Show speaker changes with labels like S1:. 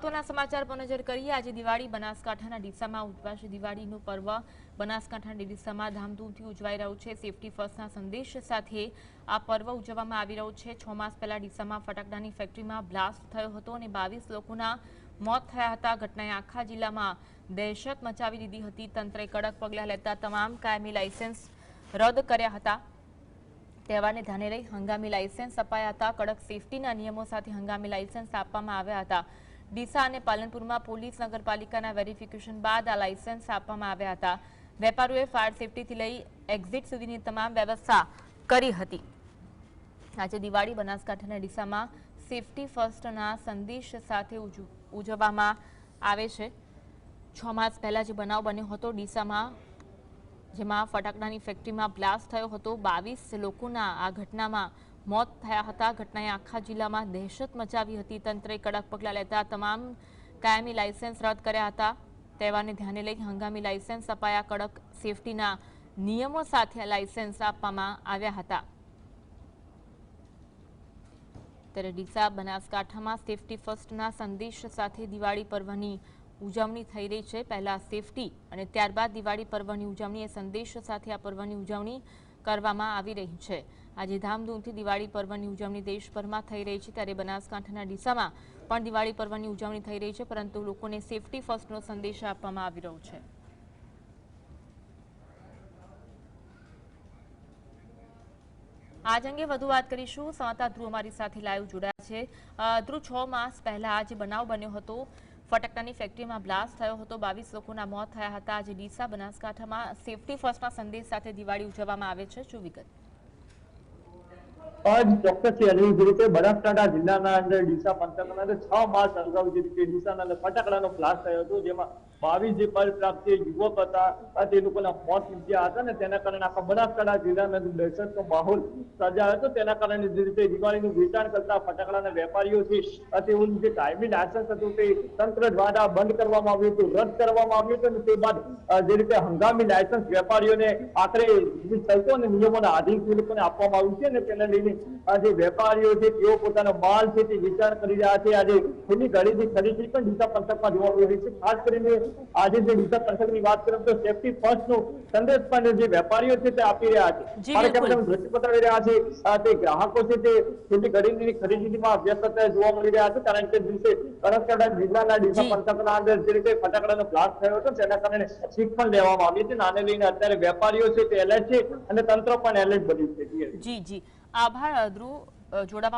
S1: મહત્વના સમાચાર પર નજર કરીએ। આજે દિવાળી બનાસકાંઠાના ડીસામાં ઉજવાશે। દિવાળીનું પર્વ બનાસકાંઠાના ડીસામાં ધામધૂમથી ઉજવાઈ રહ્યું છે। સેફટી ફર્સ્ટના સંદેશ સાથે આ પર્વ ઉજવવામાં આવી રહ્યું છે। 6 માસ પહેલા ડીસામાં ફટાકડાની ફેક્ટરીમાં બ્લાસ્ટ થયો હતો અને 22 લોકોના મોત થયા હતા। ઘટનાએ આખા જિલ્લામાં દહેશત મચાવી દીધી હતી। તંત્રે કડક પગલાં લેતા તમામ કાયમી લાયસન્સ રદ કર્યા હતા। તહેવારને ધ્યાને લઈ હંગામી લાયસન્સ અપાયા હતા। કડક સેફટીના નિયમો સાથે હંગામી લાયસન્સ આપવામાં આવ્યા હતા। ડીસા અને પાલનપુરમાં પોલીસ નગરપાલિકાના વેરિફિકેશન બાદ આ લાયસન્સ આપવામાં આવ્યા હતા। વેપારીઓએ ફાયર સેફટીથી લઈ એક્ઝિટ સુધીની તમામ વ્યવસ્થા કરી હતી। આજે દિવાળી બનાસકાંઠાના ડીસામાં સેફટી ફર્સ્ટના સંદેશ સાથે ઉજવવામાં આવે છે। 6 માસ પહેલા જે બનાવ બન્યો હતો ડીસામાં, જેમાં ફટાકડાની ફેક્ટરીમાં બ્લાસ્ટ થયો હતો, 22 લોકોના આ ઘટનામાં મોત થયા હતા। ઘટનાએ આખા જિલ્લામાં દહેશત મચાવી હતી। તંત્રે કડક પગલાં લેતા તમામ કાયમી લાયસન્સ રદ કર્યા હતા। તહેવારને ધ્યાને લઈ હંગામી લાયસન્સ અપાયા। કડક સેફટીના નિયમો સાથે લાયસન્સ આપવામાં આવ્યા હતા। ત્યારે ડીસા બનાસકાંઠામાં સેફટી ફર્સ્ટના સંદેશ સાથે દિવાળી પર્વની ઉજવણી થઈ રહી છે। પહેલા સેફટી અને ત્યારબાદ દિવાળી પર્વની ઉજવણી એ સંદેશ સાથે આ પર્વની ઉજવણી કરવામાં આવી રહી છે। આજે ધામધૂમથી દિવાળી પર્વની ઉજવણી દેશભરમાં થઈ રહી છે, ત્યારે બનાસકાંઠાના ડીસામાં પણ દિવાળી પર્વની ઉજવણી થઈ રહી છે, પરંતુ લોકોને સેફટી ફર્સ્ટનો સંદેશ આપવામાં આવી રહ્યો છે। આજ અંગે વધુ વાત કરીશું। સંવાદદાતા ધ્રુવ અમારી સાથે લાઈવ જોડાયા છે। ધ્રુવ, 6 માસ પહેલા જે બનાવ બન્યો હતો, ફટાકડાની ફેક્ટરીમાં બ્લાસ્ટ થયો હતો, 22 લોકોના મોત થયા હતા। આજે ડીસા બનાસકાંઠામાં સેફટી ફર્સ્ટના સંદેશ સાથે દિવાળી ઉજવવામાં આવે છે, શું વિગત?
S2: ચોક્કસ રીતે બનાસકાંઠા જિલ્લાના અંદર ડીસા પંથકના અંદર 6 માસ અગાઉ જે રીતે ડીસાના અંદર ફટાકડાનો બ્લાસ્ટ થયો હતો, જેમાં 22 જે પરિપ્રાપ્ત યુવક હતા તે લોકોના મોત નીપજ્યા હતા ને તેના કારણે આખા બનાસકાંઠા જિલ્લાના અંદર દહેશતનો માહોલ સર્જાયો હતો। તેના કારણે જે રીતે દિવાળીનું વેચાણ કરતા ફટાકડાના વેપારીઓ છે તેઓનું જે કાયમી લાયસન્સ હતું તે તંત્ર દ્વારા બંધ કરવામાં આવ્યું હતું, રદ કરવામાં આવ્યું હતું, અને તે બાદ જે રીતે હંગામી લાયસન્સ વેપારીઓને આખરે શરતો અને નિયમોના આધીન તે લોકોને આપવામાં આવ્યું છે, અને તેને લઈને આજે વેપારીઓ છે તેઓ પોતાનો માલ છે તે વેચાણ કરી રહ્યા છે। આજે ખુલ્લી ગાડીની ખરીદી પણ ડીસા પંથકમાં જોવા મળી રહી છે। ખાસ કરીને આજે જે ડીસા પંથકની વાત કરીએ તો સેફટી ફર્સ્ટનો સંદેશ પણ જે વેપારીઓ છે તે આપી રહ્યા છે। મારે કેમેરામેન દ્રશ્ય બતાવી રહ્યા છે તે ગ્રાહકો છે તે ખુલ્લી ગાડીની ખરીદીમાં વ્યસ્ત જોવા મળી રહ્યા છે, કારણ કે દિવસે બનાસકાંઠા જિલ્લાના ડીસા પંથકના અંદર જે રીતે ફટાકડાનો બ્લાસ્ટ થયો હતો તેના કારણે શીખ પણ લેવામાં આવી હતી। આને લઈને અત્યારે વેપારીઓ છે તે એલર્ટ છે અને તંત્ર પણ એલર્ટ બન્યું છે।
S1: જી, આભાર ધ્રુવ, જોડાવા